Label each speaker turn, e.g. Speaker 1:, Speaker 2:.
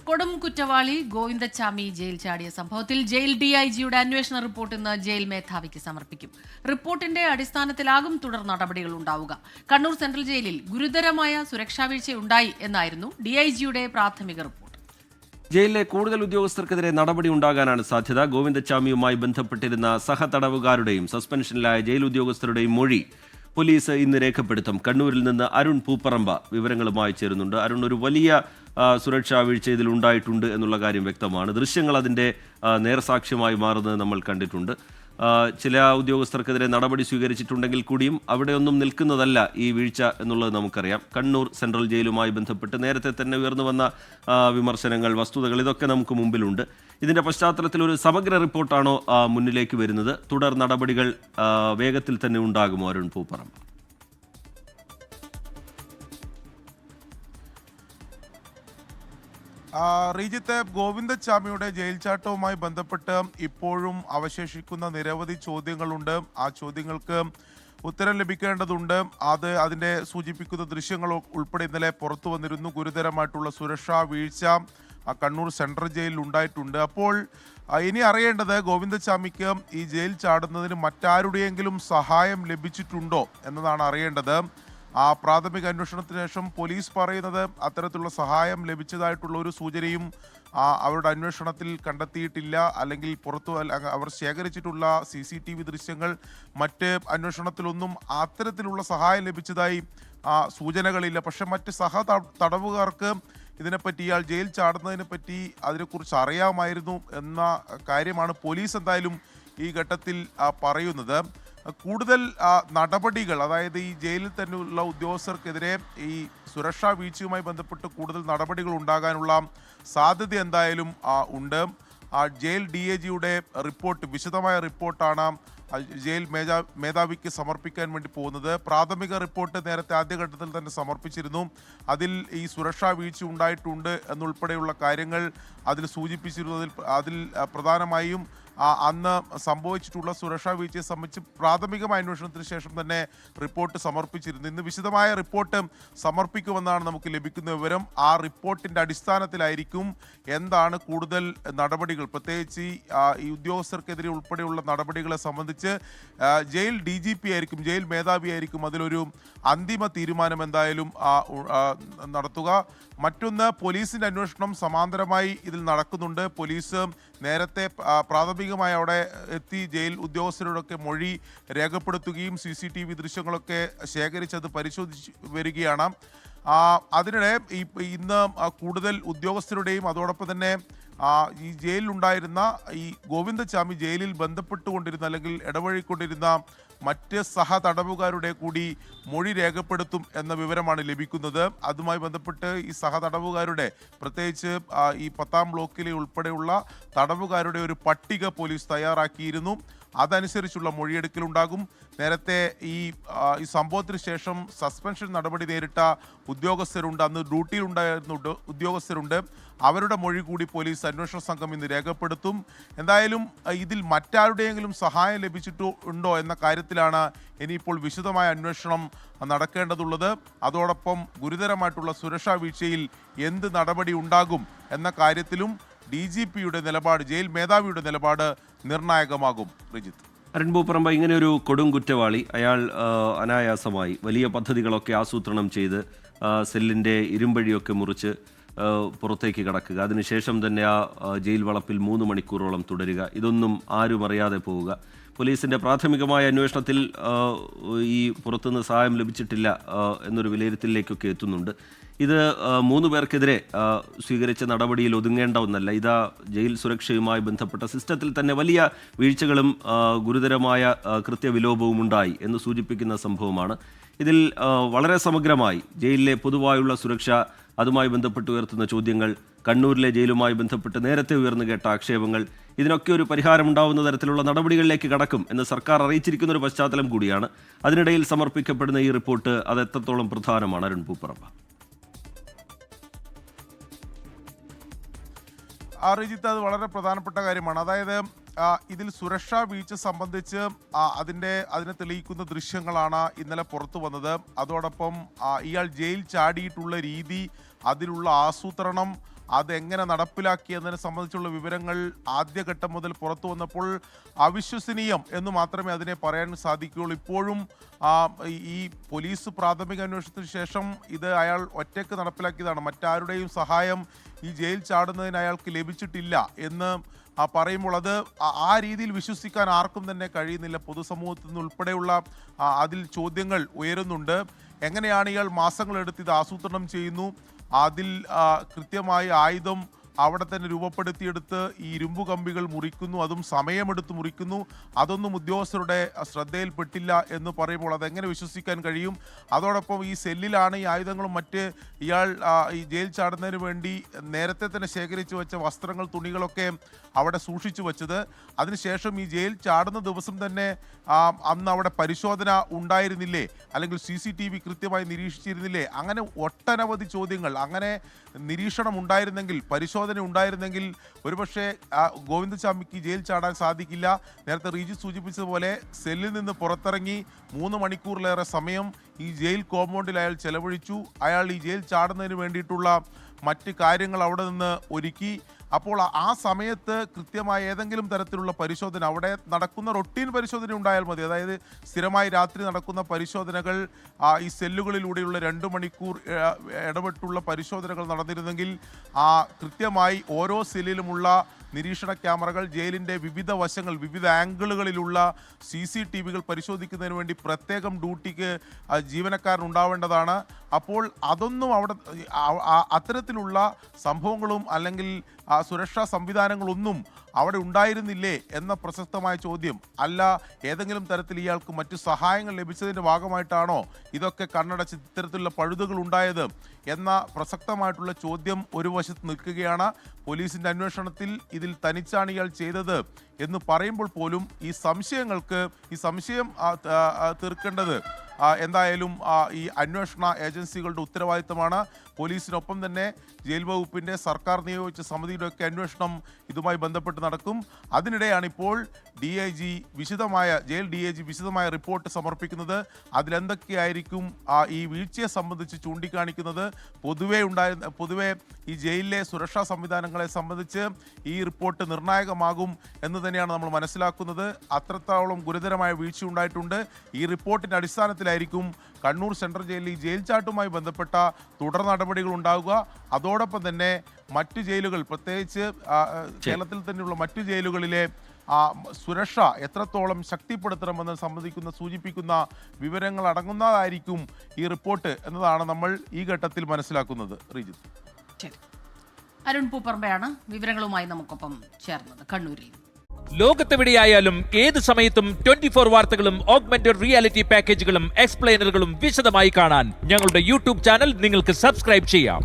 Speaker 1: കൊടും കുറ്റവാളി ഗോവിന്ദച്ചാമി ജയിൽ ചാടിയ സംഭവത്തിൽ ജയിൽ ഡിഐജിയുടെ അന്വേഷണ റിപ്പോർട്ട് ഇന്ന് ജയിൽ മേധാവിക്ക് സമർപ്പിക്കും. റിപ്പോർട്ടിന്റെ അടിസ്ഥാനത്തിലാകും തുടർ നടപടികൾ ഉണ്ടാവുക. കണ്ണൂർ സെൻട്രൽ ജയിലിൽ ഗുരുതരമായ സുരക്ഷാ വീഴ്ചയുണ്ടായി എന്നായിരുന്നു ഡിഐജിയുടെ പ്രാഥമിക റിപ്പോർട്ട്.
Speaker 2: ജയിലിലെ കൂടുതൽ ഉദ്യോഗസ്ഥർക്കെതിരെ നടപടി ഉണ്ടാകാനാണ് സാധ്യത. ഗോവിന്ദച്ചാമിയുമായി ബന്ധപ്പെട്ടിരുന്ന സഹതടവുകാരുടെയും സസ്പെൻഷനിലായ ജയിൽ ഉദ്യോഗസ്ഥരുടെയും മൊഴി പോലീസ് ഇന്ന് രേഖപ്പെടുത്തും. കണ്ണൂരിൽ നിന്ന് അരുൺ പൂപ്പറമ്പ വിവരങ്ങളുമായി ചേരുന്നുണ്ട്. അരുൺ, ഒരു വലിയ സുരക്ഷാ വീഴ്ച ഇതിൽ ഉണ്ടായിട്ടുണ്ട് എന്നുള്ള കാര്യം വ്യക്തമാണ്. ദൃശ്യങ്ങൾ അതിൻ്റെ നേർസാക്ഷ്യമായി മാറുന്നത് നമ്മൾ കണ്ടിട്ടുണ്ട്. ചില ഉദ്യോഗസ്ഥർക്കെതിരെ നടപടി സ്വീകരിച്ചിട്ടുണ്ടെങ്കിൽ കൂടിയും അവിടെയൊന്നും നിൽക്കുന്നതല്ല ഈ വീഴ്ച എന്നുള്ളത് നമുക്കറിയാം. കണ്ണൂർ സെൻട്രൽ ജയിലുമായി ബന്ധപ്പെട്ട് നേരത്തെ തന്നെ ഉയർന്നു വന്ന വിമർശനങ്ങൾ, വസ്തുതകൾ ഇതൊക്കെ നമുക്ക് മുമ്പിലുണ്ട്. ഇതിൻ്റെ പശ്ചാത്തലത്തിൽ ഒരു സമഗ്ര റിപ്പോർട്ടാണോ മുന്നിലേക്ക് വരുന്നത്? തുടർ നടപടികൾ വേഗത്തിൽ തന്നെ ഉണ്ടാകുമോ അരുൺ പൂപ്പറമ്പ്?
Speaker 3: റീജിത്ത്, ഗോവിന്ദച്ചാമിയുടെ ജയിൽ ചാട്ടവുമായി ബന്ധപ്പെട്ട് ഇപ്പോഴും അവശേഷിക്കുന്ന നിരവധി ചോദ്യങ്ങളുണ്ട്. ആ ചോദ്യങ്ങൾക്ക് ഉത്തരം ലഭിക്കേണ്ടതുണ്ട്. അതിൻ്റെ സൂചിപ്പിക്കുന്ന ദൃശ്യങ്ങൾ ഉൾപ്പെടെ ഇന്നലെ പുറത്തു വന്നിരുന്നു. ഗുരുതരമായിട്ടുള്ള സുരക്ഷാ വീഴ്ച കണ്ണൂർ സെൻട്രൽ ജയിലിൽ ഉണ്ടായിട്ടുണ്ട്. അപ്പോൾ ഇനി അറിയേണ്ടത് ഗോവിന്ദച്ചാമിക്ക് ഈ ജയിൽ ചാടുന്നതിന് മറ്റാരുടെയെങ്കിലും സഹായം ലഭിച്ചിട്ടുണ്ടോ എന്നതാണ് അറിയേണ്ടത്. പ്രാഥമിക അന്വേഷണത്തിന് ശേഷം പോലീസ് പറയുന്നത് അത്തരത്തിലുള്ള സഹായം ലഭിച്ചതായിട്ടുള്ള ഒരു സൂചനയും അവരുടെ അന്വേഷണത്തിൽ കണ്ടെത്തിയിട്ടില്ല. അല്ലെങ്കിൽ അവർ ശേഖരിച്ചിട്ടുള്ള CCTV ദൃശ്യങ്ങൾ മറ്റ് അന്വേഷണത്തിലൊന്നും അത്തരത്തിലുള്ള സഹായം ലഭിച്ചതായി സൂചനകളില്ല. പക്ഷെ മറ്റ് തടവുകാർക്ക് ഇതിനെപ്പറ്റി, ഇയാൾ ജയിൽ ചാടുന്നതിനെ പറ്റി അതിനെക്കുറിച്ച് അറിയാമായിരുന്നു എന്ന കാര്യമാണ് പോലീസ് എന്തായാലും ഈ ഘട്ടത്തിൽ പറയുന്നത്. കൂടുതൽ നടപടികൾ, അതായത് ഈ ജയിലിൽ തന്നെയുള്ള ഉദ്യോഗസ്ഥർക്കെതിരെ ഈ സുരക്ഷാ വീഴ്ചയുമായി ബന്ധപ്പെട്ട് കൂടുതൽ നടപടികൾ ഉണ്ടാകാനുള്ള സാധ്യത എന്തായാലും ഉണ്ട്. ജയിൽ DIGയുടെ റിപ്പോർട്ട്, വിശദമായ റിപ്പോർട്ടാണ് ജയിൽ മേധാവിക്ക് സമർപ്പിക്കാൻ വേണ്ടി പോകുന്നത്. പ്രാഥമിക റിപ്പോർട്ട് നേരത്തെ ആദ്യഘട്ടത്തിൽ തന്നെ സമർപ്പിച്ചിരുന്നു. അതിൽ ഈ സുരക്ഷാ വീഴ്ച ഉണ്ടായിട്ടുണ്ട് എന്നുൾപ്പെടെയുള്ള കാര്യങ്ങൾ അതിൽ സൂചിപ്പിച്ചിരുന്നു. അതിൽ പ്രധാനമായും അന്ന് സംഭവിച്ചിട്ടുള്ള സുരക്ഷാ വീഴ്ചയെ സംബന്ധിച്ച് പ്രാഥമികമായ അന്വേഷണത്തിന് ശേഷം തന്നെ റിപ്പോർട്ട് സമർപ്പിച്ചിരുന്നു. ഇന്ന് വിശദമായ റിപ്പോർട്ട് സമർപ്പിക്കുമെന്നാണ് നമുക്ക് ലഭിക്കുന്ന വിവരം. ആ റിപ്പോർട്ടിൻ്റെ അടിസ്ഥാനത്തിലായിരിക്കും എന്താണ് കൂടുതൽ നടപടികൾ, പ്രത്യേകിച്ച് ഈ ഉദ്യോഗസ്ഥർക്കെതിരെ ഉൾപ്പെടെയുള്ള നടപടികളെ സംബന്ധിച്ച് ജയിൽ DGP ആയിരിക്കും, ജയിൽ മേധാവി ആയിരിക്കും അതിലൊരു അന്തിമ തീരുമാനം എന്തായാലും നടത്തുക. മറ്റൊന്ന്, പോലീസിൻ്റെ അന്വേഷണം സമാന്തരമായി ഇതിൽ നടക്കുന്നുണ്ട്. പോലീസ് നേരത്തെ പ്രാഥമികമായി അവിടെ എത്തി ജയിൽ ഉദ്യോഗസ്ഥരോടൊക്കെ മൊഴി രേഖപ്പെടുത്തുകയും CCTV ദൃശ്യങ്ങളൊക്കെ ശേഖരിച്ചത് പരിശോധിച്ച് വരികയാണ്. അതിനിടെ ഇന്ന് കൂടുതൽ ഉദ്യോഗസ്ഥരുടെയും അതോടൊപ്പം തന്നെ ഈ ജയിലിലുണ്ടായിരുന്ന ഈ ഗോവിന്ദച്ചാമി ജയിലിൽ ബന്ധപ്പെട്ടുകൊണ്ടിരുന്ന അല്ലെങ്കിൽ ഇടപഴകിക്കൊണ്ടിരുന്ന മറ്റ് സഹതടവുകാരുടെ കൂടി മൊഴി രേഖപ്പെടുത്തും എന്ന വിവരമാണ് ലഭിക്കുന്നത്. അതുമായി ബന്ധപ്പെട്ട് ഈ സഹതടവുകാരുടെ, പ്രത്യേകിച്ച് ഈ 10ാം ബ്ലോക്കിലെ ഉൾപ്പെടെയുള്ള തടവുകാരുടെ ഒരു പട്ടിക പോലീസ് തയ്യാറാക്കിയിരുന്നു. അതനുസരിച്ചുള്ള മൊഴിയെടുക്കലുണ്ടാകും. നേരത്തെ ഈ സംഭവത്തിന് ശേഷം സസ്പെൻഷൻ നടപടി നേരിട്ട ഉദ്യോഗസ്ഥരുണ്ട്, അന്ന് ഡ്യൂട്ടിയിലുണ്ടായിരുന്ന ഉദ്യോഗസ്ഥരുണ്ട്. അവരുടെ മൊഴി കൂടി പോലീസ് അന്വേഷണ സംഘം ഇന്ന് രേഖപ്പെടുത്തും. എന്തായാലും ഇതിൽ മറ്റാരുടെയെങ്കിലും സഹായം ലഭിച്ചിട്ടുണ്ടോ എന്ന കാര്യത്തിലാണ് ഇനിയിപ്പോൾ വിശദമായ അന്വേഷണം നടക്കേണ്ടതുള്ളത്. അതോടൊപ്പം ഗുരുതരമായിട്ടുള്ള സുരക്ഷാ വീഴ്ചയിൽ എന്ത് നടപടി ഉണ്ടാകും എന്ന കാര്യത്തിലും DGPയുടെ നിലപാട്, ജയിൽ മേധാവിയുടെ നിലപാട് നിർണായകമാകും. റിജിത്ത്,
Speaker 2: അരുൺ പൂപ്പറമ്പ, ഇങ്ങനെ ഒരു കൊടും കുറ്റവാളി, അയാൾ അനായാസമായി വലിയ പദ്ധതികളൊക്കെ ആസൂത്രണം ചെയ്ത് സെല്ലിൻ്റെ ഇരുമ്പഴിയൊക്കെ മുറിച്ച് പുറത്തേക്ക് കടക്കുക, അതിനുശേഷം തന്നെ ആ ജയിൽ വളപ്പിൽ 3 മണിക്കൂറോളം തുടരുക, ഇതൊന്നും ആരും അറിയാതെ പോവുക. പോലീസിൻ്റെ പ്രാഥമികമായ അന്വേഷണത്തിൽ ഈ പുറത്തുനിന്ന് സഹായം ലഭിച്ചിട്ടില്ല എന്നൊരു വിലയിരുത്തലിലേക്കൊക്കെ എത്തുന്നുണ്ട്. ഇത് 3 പേർക്കെതിരെ സ്വീകരിച്ച നടപടിയിൽ ഒതുങ്ങേണ്ട ഒന്നല്ല. ഇതാ ജയിൽ സുരക്ഷയുമായി ബന്ധപ്പെട്ട സിസ്റ്റത്തിൽ തന്നെ വലിയ വീഴ്ചകളും ഗുരുതരമായ കൃത്യവിലോപവും ഉണ്ടായി എന്ന് സൂചിപ്പിക്കുന്ന സംഭവമാണ്. ഇതിൽ വളരെ സമഗ്രമായി ജയിലിലെ പൊതുവായുള്ള സുരക്ഷ, അതുമായി ബന്ധപ്പെട്ട് ഉയർത്തുന്ന ചോദ്യങ്ങൾ, കണ്ണൂരിലെ ജയിലുമായി ബന്ധപ്പെട്ട് നേരത്തെ ഉയർന്നു കേട്ട ആക്ഷേപങ്ങൾ, ഇതിനൊക്കെ ഒരു പരിഹാരമുണ്ടാവുന്ന തരത്തിലുള്ള നടപടികളിലേക്ക് കടക്കും എന്ന് സർക്കാർ അറിയിച്ചിരിക്കുന്ന ഒരു പശ്ചാത്തലം കൂടിയാണ്. അതിനിടയിൽ സമർപ്പിക്കപ്പെടുന്ന ഈ റിപ്പോർട്ട് അത് എത്രത്തോളം പ്രധാനമാണ് അരുൺ പൂപ്പറമ്പ?
Speaker 3: റിജിത്ത്, അത് വളരെ പ്രധാനപ്പെട്ട കാര്യമാണ്. അതായത് ഇതിൽ സുരക്ഷാ വീഴ്ച സംബന്ധിച്ച് അതിനെ തെളിയിക്കുന്ന ദൃശ്യങ്ങളാണ് ഇന്നലെ പുറത്തു വന്നത്. അതോടൊപ്പം ഇയാൾ ജയിൽ ചാടിയിട്ടുള്ള രീതി, അതിലുള്ള ആസൂത്രണം, അതെങ്ങനെ നടപ്പിലാക്കിയെന്നതിനെ സംബന്ധിച്ചുള്ള വിവരങ്ങൾ ആദ്യഘട്ടം മുതൽ പുറത്തു വന്നപ്പോൾ അവിശ്വസനീയം എന്ന് മാത്രമേ അതിനെ പറയാൻ സാധിക്കുകയുള്ളൂ. ഇപ്പോഴും ഈ പോലീസ് പ്രാഥമിക അന്വേഷണത്തിന് ശേഷം ഇത് അയാൾ ഒറ്റയ്ക്ക് നടപ്പിലാക്കിയതാണ്, മറ്റാരുടെയും സഹായം ഈ ജയിൽ ചാടുന്നതിന് അയാൾക്ക് ലഭിച്ചിട്ടില്ല എന്ന് പറയുമ്പോൾ അത് ആ രീതിയിൽ വിശ്വസിക്കാൻ ആർക്കും തന്നെ കഴിയുന്നില്ല. പൊതുസമൂഹത്തിൽ നിന്ന് ഉൾപ്പെടെയുള്ള അതിൽ ചോദ്യങ്ങൾ ഉയരുന്നുണ്ട്. എങ്ങനെയാണ് ഇയാൾ മാസങ്ങളെടുത്ത് ഇത് ആസൂത്രണം ചെയ്യുന്നു? അതിൽ കൃത്യമായി ആയുധം അവിടെ തന്നെ രൂപപ്പെടുത്തിയെടുത്ത് ഈ ഇരുമ്പു കമ്പികൾ മുറിക്കുന്നു, അതും സമയമെടുത്ത് മുറിക്കുന്നു. അതൊന്നും ഉദ്യോഗസ്ഥരുടെ ശ്രദ്ധയിൽപ്പെട്ടില്ല എന്ന് പറയുമ്പോൾ അതെങ്ങനെ വിശ്വസിക്കാൻ കഴിയും? അതോടൊപ്പം ഈ സെല്ലിലാണ് ഈ ആയുധങ്ങളും മറ്റ് ഇയാൾ ഈ ജയിൽ ചാടുന്നതിന് വേണ്ടി നേരത്തെ തന്നെ ശേഖരിച്ചു വെച്ച വസ്ത്രങ്ങൾ, തുണികളൊക്കെ അവിടെ സൂക്ഷിച്ചു വെച്ചത്. അതിനുശേഷം ഈ ജയിൽ ചാടുന്ന ദിവസം തന്നെ അന്ന് അവിടെ പരിശോധന ഉണ്ടായിരുന്നില്ലേ, അല്ലെങ്കിൽ CCTV കൃത്യമായി നിരീക്ഷിച്ചിരുന്നില്ലേ? അങ്ങനെ ഒട്ടനവധി ചോദ്യങ്ങൾ. അങ്ങനെ നിരീക്ഷണം ഉണ്ടായിരുന്നെങ്കിൽ, പരിശോധന ഉണ്ടായിരുന്നെങ്കിൽ ഒരുപക്ഷെ ഗോവിന്ദചാമിക്ക് ജയിൽ ചാടാൻ സാധിക്കില്ല. നേരത്തെ റീജി സൂചിപ്പിച്ചതുപോലെ സെല്ലിൽ നിന്ന് പുറത്തിറങ്ങി 3 മണിക്കൂറിലേറെ സമയം ഈ ജയിൽ കോമ്പൗണ്ടിൽ അയാൾ ചെലവഴിച്ചു. അയാൾ ഈ ജയിൽ ചാടുന്നതിന് വേണ്ടിയിട്ടുള്ള മറ്റ് കാര്യങ്ങൾ അവിടെ നിന്ന് ഒരുക്കി. അപ്പോൾ ആ സമയത്ത് കൃത്യമായ ഏതെങ്കിലും തരത്തിലുള്ള പരിശോധന, അവിടെ നടക്കുന്ന റൊട്ടീൻ പരിശോധന ഉണ്ടായാൽ മതി. അതായത് സ്ഥിരമായി രാത്രി നടക്കുന്ന പരിശോധനകൾ, ഈ സെല്ലുകളിലൂടെയുള്ള 2 മണിക്കൂർ ഇടപെട്ടുള്ള പരിശോധനകൾ നടന്നിരുന്നെങ്കിൽ കൃത്യമായി ഓരോ സെല്ലിലുമുള്ള നിരീക്ഷണ ക്യാമറകൾ, ജയിലിൻ്റെ വിവിധ വശങ്ങൾ, വിവിധ ആംഗിളുകളിലുള്ള CCTVകൾ പരിശോധിക്കുന്നതിന് വേണ്ടി പ്രത്യേകം ഡ്യൂട്ടിക്ക് ജീവനക്കാരനുണ്ടാവേണ്ടതാണ്. അപ്പോൾ അതൊന്നും അവിടെ അത്തരത്തിലുള്ള സംഭവങ്ങളും അല്ലെങ്കിൽ സുരക്ഷാ സംവിധാനങ്ങളൊന്നും അവിടെ ഉണ്ടായിരുന്നില്ലേ എന്ന പ്രസക്തമായ ചോദ്യം. അല്ല, ഏതെങ്കിലും തരത്തിൽ ഇയാൾക്ക് മറ്റു സഹായങ്ങൾ ലഭിച്ചതിൻ്റെ ഭാഗമായിട്ടാണോ ഇതൊക്കെ കണ്ണടച്ച് ഇത്തരത്തിലുള്ള പഴുതുകൾ ഉണ്ടായത് എന്ന പ്രസക്തമായിട്ടുള്ള ചോദ്യം ഒരു വശത്ത് നിൽക്കുകയാണ്. പോലീസിൻ്റെ അന്വേഷണത്തിൽ ഇതിൽ തനിച്ചാണ് ഇയാൾ ചെയ്തത് എന്ന് പറയുമ്പോൾ പോലും ഈ സംശയം തീർക്കേണ്ടത് എന്തായാലും ഈ അന്വേഷണ ഏജൻസികളുടെ ഉത്തരവാദിത്തമാണ്. പോലീസിനൊപ്പം തന്നെ ജയിൽ വകുപ്പിൻ്റെ, സർക്കാർ നിയോഗിച്ച സമിതിയുടെ ഒക്കെ അന്വേഷണം ഇതുമായി ബന്ധപ്പെട്ട് നടക്കും. അതിനിടെയാണ് ഇപ്പോൾ ജയിൽ DIG വിശദമായ റിപ്പോർട്ട് സമർപ്പിക്കുന്നത്. അതിലെന്തൊക്കെയായിരിക്കും ഈ വീഴ്ചയെ സംബന്ധിച്ച് ചൂണ്ടിക്കാണിക്കുന്നത്? പൊതുവെ ഈ ജയിലിലെ സുരക്ഷാ സംവിധാനങ്ങളെ സംബന്ധിച്ച് ഈ റിപ്പോർട്ട് നിർണായകമാകും എന്ന് തന്നെയാണ് നമ്മൾ മനസ്സിലാക്കുന്നത്. അത്രത്തോളം ഗുരുതരമായ വീഴ്ച ഉണ്ടായിട്ടുണ്ട്. ഈ റിപ്പോർട്ടിൻ്റെ അടിസ്ഥാനത്തിലായിരിക്കും കണ്ണൂർ സെൻട്രൽ ജയിലിൽ ജയിൽ ചാട്ടുമായി ബന്ധപ്പെട്ട തുടർ നടപടികൾ ഉണ്ടാവുക. അതോടൊപ്പം തന്നെ മറ്റു ജയിലുകൾ, പ്രത്യേകിച്ച് കേരളത്തിൽ തന്നെയുള്ള മറ്റു ജയിലുകളിലെ സുരക്ഷ എത്രത്തോളം ശക്തിപ്പെടുത്തണമെന്ന് സൂചിപ്പിക്കുന്ന വിവരങ്ങൾ അടങ്ങുന്നതായിരിക്കും ഈ റിപ്പോർട്ട് എന്നതാണ് നമ്മൾ ഈ ഘട്ടത്തിൽ മനസ്സിലാക്കുന്നത്. റീജിത്ത്.
Speaker 1: ശരി, അരുൺ പൂപ്പറമ്പയാണ് വിവരങ്ങളുമായി നമുക്കൊപ്പം ചേർന്നത് കണ്ണൂരിൽ.
Speaker 4: ലോകത്തെവിടെയായാലും ഏത് സമയത്തും 24 വാർത്തകളും ഓഗ്മെന്റഡ് റിയാലിറ്റി പാക്കേജുകളും എക്സ്പ്ലെയിനറുകളും വിശദമായി കാണാൻ ഞങ്ങളുടെ YouTube ചാനൽ നിങ്ങൾക്ക് സബ്സ്ക്രൈബ് ചെയ്യാം.